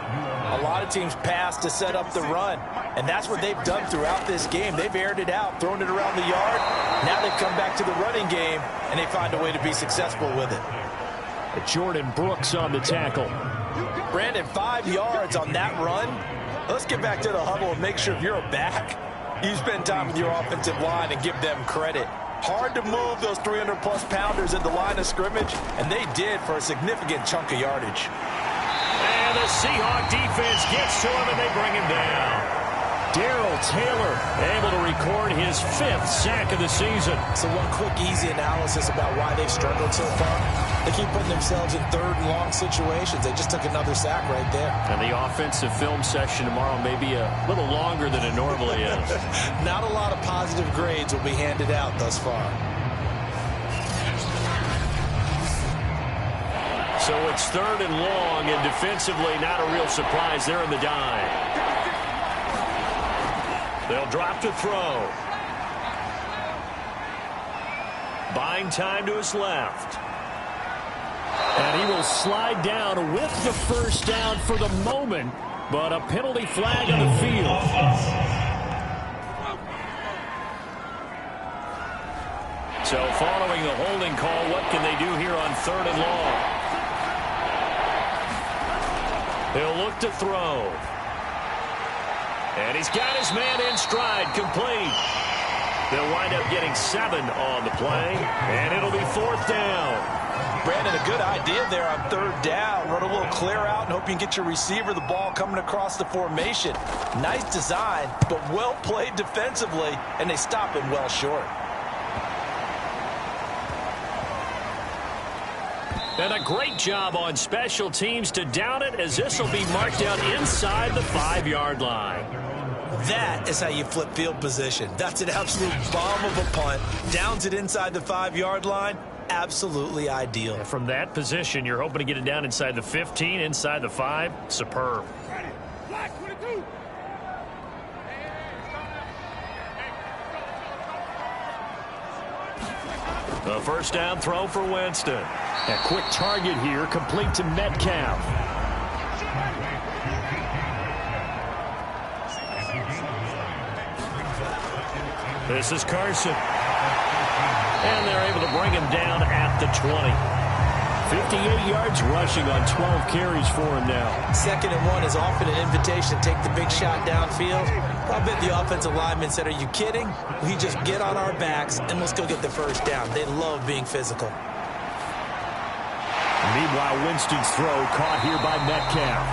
Speaker 3: a lot of teams pass to set up the run. And that's what they've done throughout this game. They've aired it out, thrown it around the yard. Now they've come back to the running game, and they find a way to be successful with it.
Speaker 4: Jordan Brooks on the tackle.
Speaker 3: Brandon, 5 yards on that run. Let's get back to the huddle and make sure if you're a back, you spend time with your offensive line and give them credit. Hard to move those 300-plus pounders at the line of scrimmage, and they did for a significant chunk of yardage.
Speaker 2: And the Seahawk defense gets to him, and they bring him down.
Speaker 4: Darrell Taylor able to record his 5th sack of the season.
Speaker 3: So one quick, easy analysis about why they've struggled so far. They keep putting themselves in 3rd and long situations. They just took another sack right there.
Speaker 4: And the offensive film session tomorrow may be a little longer than it normally is.
Speaker 3: Not a lot of positive grades will be handed out thus far.
Speaker 2: So it's 3rd and long, and defensively not a real surprise there in the dime. They'll drop to throw. Buying time to his left.
Speaker 4: And he will slide down with the first down for the moment, but a penalty flag on the field.
Speaker 2: So following the holding call, what can they do here on 3rd and long? He'll look to throw. And he's got his man in stride, complete. They'll wind up getting 7 on the play, and it'll be 4th down.
Speaker 3: Brandon, a good idea there on 3rd down. Run a little clear out and hope you can get your receiver the ball coming across the formation. Nice design, but well played defensively, and they stop it well short.
Speaker 2: And a great job on special teams to down it, as this will be marked out inside the 5-yard line.
Speaker 3: That is how you flip field position. That's an absolute bomb of a punt. Downs it inside the 5-yard line. Absolutely ideal.
Speaker 2: And from that position, you're hoping to get it down inside the 15, inside the 5. Superb. A 1st down throw for Winston.
Speaker 4: A quick target here, complete to Metcalf.
Speaker 2: This is Carson. And they're able to bring him down at the 20.
Speaker 4: 58 yards rushing on 12 carries for him now.
Speaker 3: 2nd and 1 is often an invitation to take the big shot downfield. I bet the offensive lineman said, are you kidding? We just get on our backs and let's go get the first down. They love being physical.
Speaker 4: Meanwhile, Winston's throw caught here by Metcalf.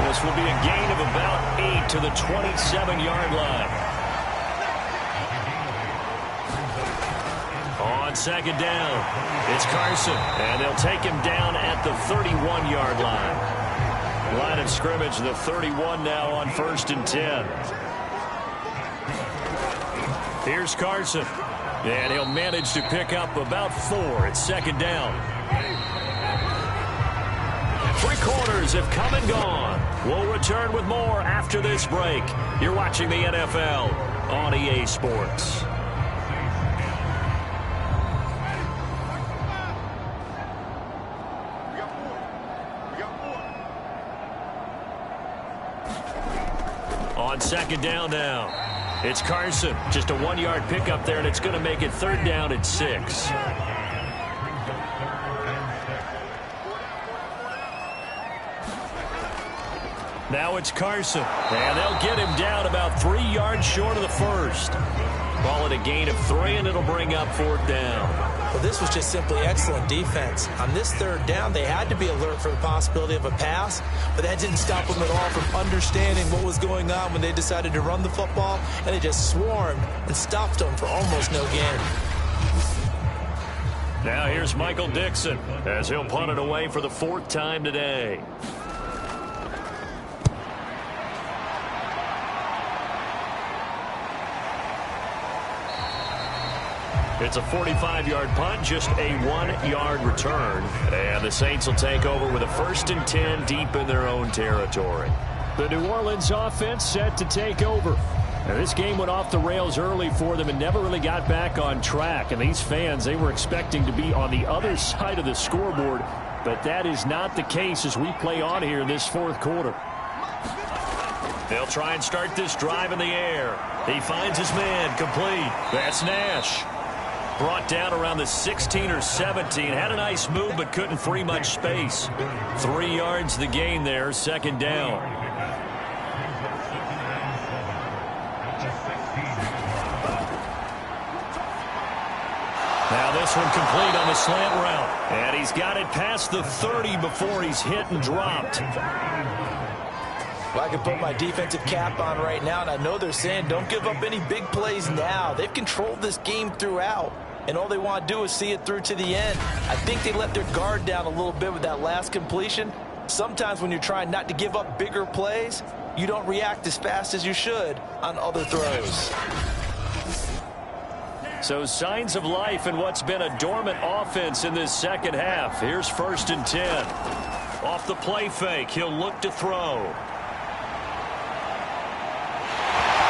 Speaker 2: This will be a gain of about 8 to the 27-yard line. On 2nd down, it's Carson, and they'll take him down at the 31-yard line. Line of scrimmage, the 31 now on 1st and 10. Here's Carson, and he'll manage to pick up about 4 at 2nd down. 3 quarters have come and gone. We'll return with more after this break. You're watching the NFL on EA Sports. On 2nd down now, it's Carson. Just a 1-yard pickup there, and it's going to make it 3rd down at 6. Now it's Carson, and they'll get him down about 3 yards short of the first. Call it a gain of 3, and it'll bring up 4th down.
Speaker 3: Well, this was just simply excellent defense. On this third down, they had to be alert for the possibility of a pass, but that didn't stop them at all from understanding what was going on when they decided to run the football, and they just swarmed and stopped them for almost no gain.
Speaker 2: Now here's Michael Dixon as he'll punt it away for the 4th time today. It's a 45-yard punt, just a 1-yard return. And the Saints will take over with a 1st and 10 deep in their own territory.
Speaker 4: The New Orleans offense set to take over. Now, this game went off the rails early for them and never really got back on track. And these fans, they were expecting to be on the other side of the scoreboard. But that is not the case as we play on here in this 4th quarter.
Speaker 2: They'll try and start this drive in the air. He finds his man, complete. That's Nash. Brought down around the 16 or 17. Had a nice move, but couldn't free much space. 3 yards the gain there, 2nd down. Now this one complete on the slant route. And he's got it past the 30 before he's hit and dropped.
Speaker 3: Well, I can put my defensive cap on right now, and I know they're saying don't give up any big plays now. They've controlled this game throughout, and all they want to do is see it through to the end. I think they let their guard down a little bit with that last completion. Sometimes when you're trying not to give up bigger plays, you don't react as fast as you should on other throws.
Speaker 2: So signs of life in what's been a dormant offense in this 2nd half. Here's 1st and 10. Off the play fake, he'll look to throw.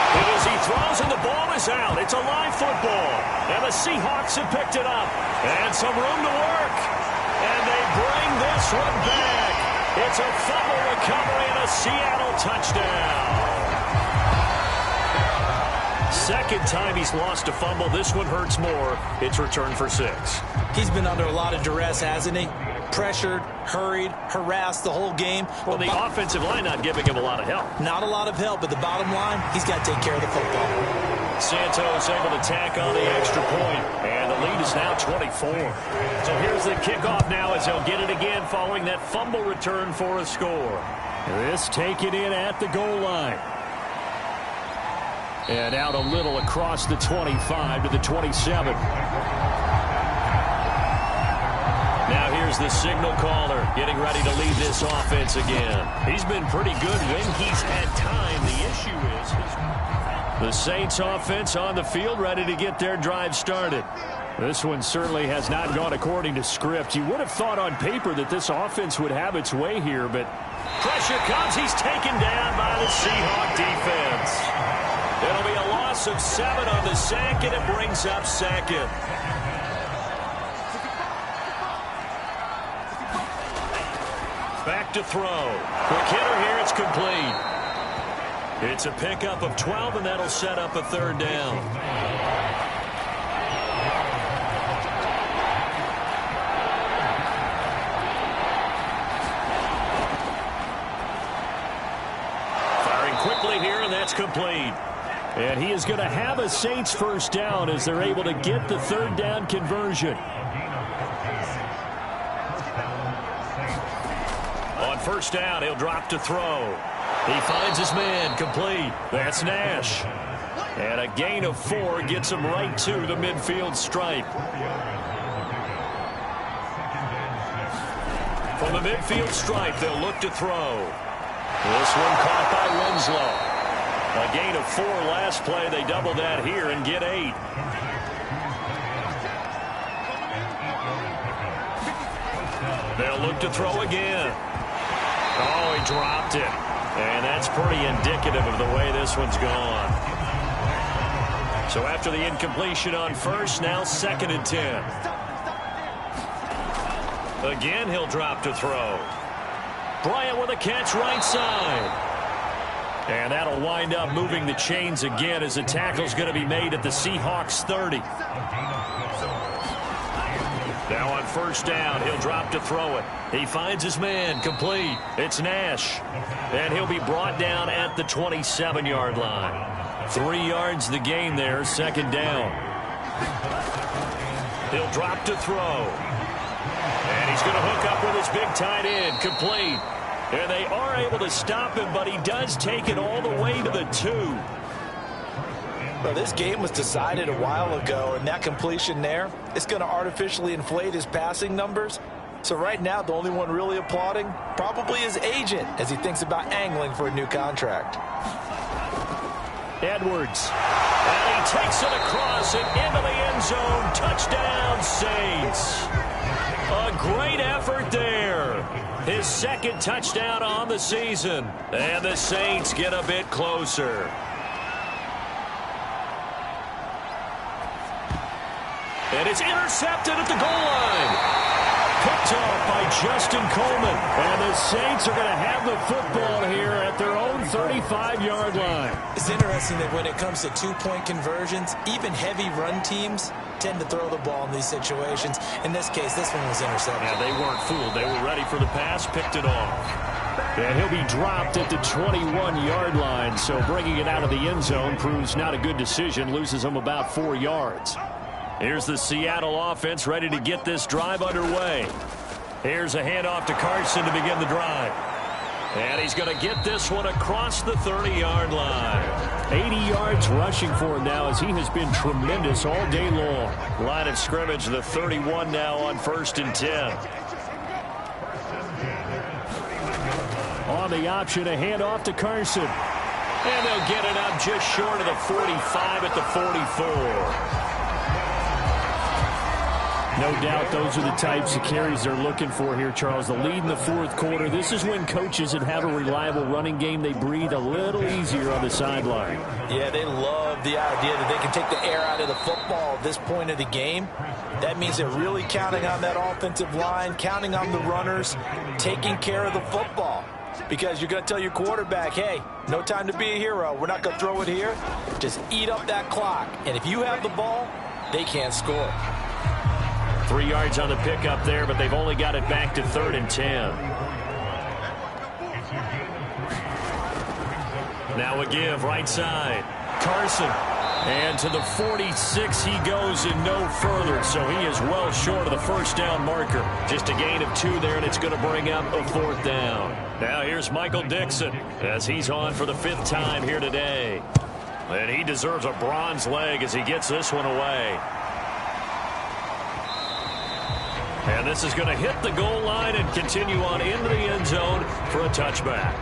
Speaker 2: As he throws and the ball is out. It's a live football. And the Seahawks have picked it up. And some room to work. And they bring this one back. It's a fumble recovery and a Seattle touchdown. 2nd time he's lost a fumble. This one hurts more. It's returned for 6.
Speaker 3: He's been under a lot of duress, hasn't he? Pressured, hurried, harassed the whole game.
Speaker 2: Well, the offensive line not giving him a lot of help.
Speaker 3: Not a lot of help, but the bottom line, he's got to take care of the football.
Speaker 2: Santos able to tack on the extra point, and the lead is now 24. So here's the kickoff now as he'll get it again following that fumble return for a score.
Speaker 4: This taken in at the goal line. And out a little across the 25 to the 27.
Speaker 2: Now here's the signal caller getting ready to lead this offense again. He's been pretty good when he's had time. The issue is the Saints offense on the field ready to get their drive started. This one certainly has not gone according to script. You would have thought on paper that this offense would have its way here, but pressure comes. He's taken down by the Seahawk defense. It'll be a loss of 7 on the sack, and it brings up 2nd. Back to throw. Quick hitter here. It's complete. It's a pickup of 12, and that'll set up a 3rd down. Firing quickly here, and that's complete.
Speaker 4: And he is going to have a Saints 1st down as they're able to get the 3rd down conversion.
Speaker 2: On 1st down, he'll drop to throw. He finds his man, complete. That's Nash. And a gain of 4 gets him right to the midfield stripe. From the midfield stripe, they'll look to throw. This one caught by Winslow. A gain of 4 last play. They double that here and get 8. They'll look to throw again. Oh, he dropped it. And that's pretty indicative of the way this one's gone. So after the incompletion on 1st, now 2nd and 10. Again, he'll drop to throw. Bryant with a catch right side. And that'll wind up moving the chains again as the tackle's going to be made at the Seahawks 30. Now on 1st down, he'll drop to throw it. He finds his man, complete. It's Nash. And he'll be brought down at the 27-yard line. 3 yards the gain there, 2nd down. He'll drop to throw. And he's going to hook up with his big tight end. Complete. And they are able to stop him, but he does take it all the way to the 2.
Speaker 3: Well, this game was decided a while ago, and that completion there, it's going to artificially inflate his passing numbers. So right now, the only one really applauding probably his agent as he thinks about angling for a new contract.
Speaker 4: Edwards.
Speaker 2: And he takes it across and into the end zone. Touchdown, Saints. A great effort there. His second touchdown on the season. And the Saints get a bit closer. And it's intercepted at the goal line. Picked off by Justin Coleman. And the Saints are going to have the football here at their own 35-yard line.
Speaker 3: It's interesting that when it comes to two-point conversions, even heavy run teams tend to throw the ball in these situations. In this case, this one was intercepted.
Speaker 2: Yeah, they weren't fooled. They were ready for the pass, picked it off.
Speaker 4: And he'll be dropped at the 21-yard line. So bringing it out of the end zone proves not a good decision. Loses him about 4 yards.
Speaker 2: Here's the Seattle offense ready to get this drive underway. Here's a handoff to Carson to begin the drive. And he's going to get this one across the 30-yard line.
Speaker 4: 80 yards rushing for him now as he has been tremendous all day long.
Speaker 2: Line of scrimmage, the 31 now on 1st and 10.
Speaker 4: On the option, a handoff to Carson.
Speaker 2: And they'll get it up just short of the 45 at the 44.
Speaker 4: No doubt those are the types of carries they're looking for here, Charles. The lead in the 4th quarter. This is when coaches that have a reliable running game, they breathe a little easier on the sideline.
Speaker 3: Yeah, they love the idea that they can take the air out of the football at this point of the game. That means they're really counting on that offensive line, counting on the runners, taking care of the football. Because you're going to tell your quarterback, hey, no time to be a hero. We're not going to throw it here. Just eat up that clock. And if you have the ball, they can't score.
Speaker 2: 3 yards on the pickup there, but they've only got it back to 3rd and 10. Now a give, right side. Carson. And to the 46 he goes and no further, so he is well short of the first down marker. Just a gain of 2 there, and it's going to bring up a 4th down. Now here's Michael Dixon as he's on for the 5th time here today. And he deserves a bronze leg as he gets this one away. And this is going to hit the goal line and continue on into the end zone for a touchback.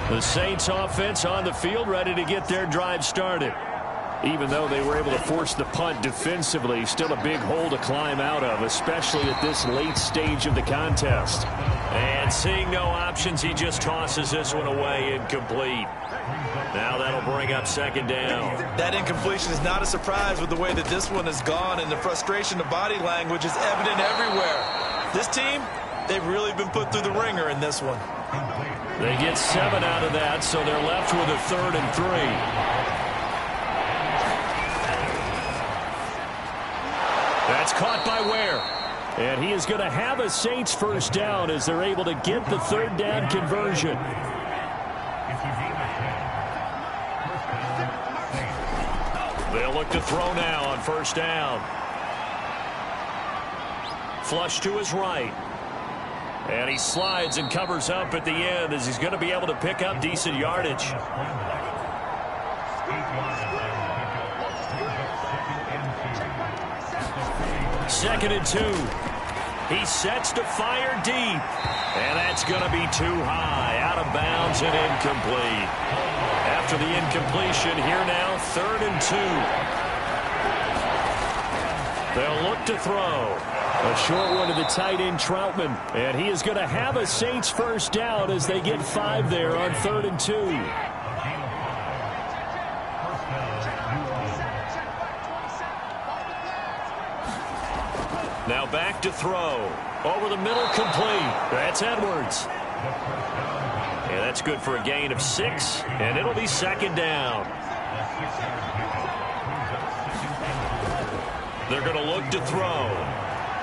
Speaker 2: The Saints offense on the field ready to get their drive started. Even though they were able to force the punt defensively, still a big hole to climb out of, especially at this late stage of the contest. And seeing no options, he just tosses this one away incomplete. Now that'll bring up 2nd down.
Speaker 3: That incompletion is not a surprise with the way that this one has gone, and the frustration of body language is evident everywhere. This team, they've really been put through the ringer in this one.
Speaker 2: They get 7 out of that, so they're left with a 3rd and 3. That's caught by Ware.
Speaker 4: And he is going to have a Saints first down as they're able to get the 3rd down conversion.
Speaker 2: They'll look to throw now on 1st down. Flush to his right. And he slides and covers up at the end as he's going to be able to pick up decent yardage. 2nd and 2. He sets to fire deep. And that's going to be too high. Out of bounds and incomplete. After the incompletion, here now, 3rd and 2. They'll look to throw.
Speaker 4: A short one to the tight end, Troutman. And he is going to have a Saints first down as they get 5 there on 3rd and 2.
Speaker 2: Now back to throw. Over the middle, complete. That's Edwards. Yeah, that's good for a gain of 6, and it'll be 2nd down. They're going to look to throw.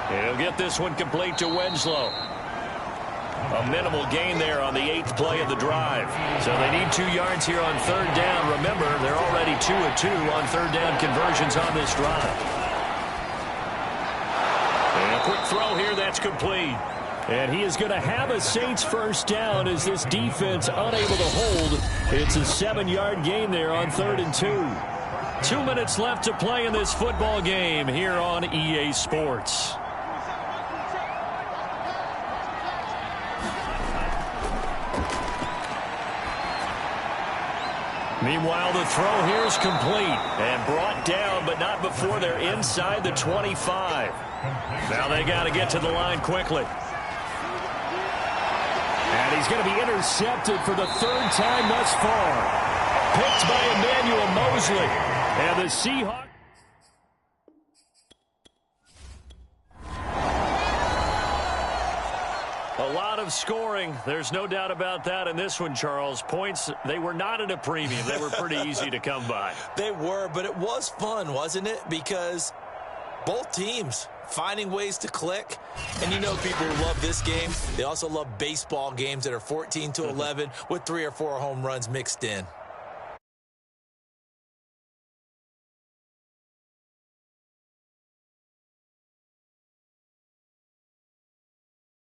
Speaker 2: He'll get this one complete to Winslow. A minimal gain there on the 8th play of the drive. So they need 2 yards here on 3rd down. Remember, they're already 2 of 2 on 3rd down conversions on this drive. A quick throw here, that's complete.
Speaker 4: And he is going to have a Saints first down as this defense unable to hold. It's a 7-yard gain there on 3rd and 2.
Speaker 2: 2 minutes left to play in this football game here on EA Sports. Meanwhile, the throw here is complete and brought down, but not before they're inside the 25. Now they got to get to the line quickly.
Speaker 4: And he's going to be intercepted for the 3rd time thus far. Picked by Emmanuel Mosley. And the Seahawks.
Speaker 2: A lot of scoring. There's no doubt about that in this one, Charles. Points, they were not at a premium. They were pretty easy to come by.
Speaker 3: They were, but it was fun, wasn't it? Because both teams finding ways to click. And you know people who love this game, they also love baseball games that are 14-11 with 3 or 4 home runs mixed in.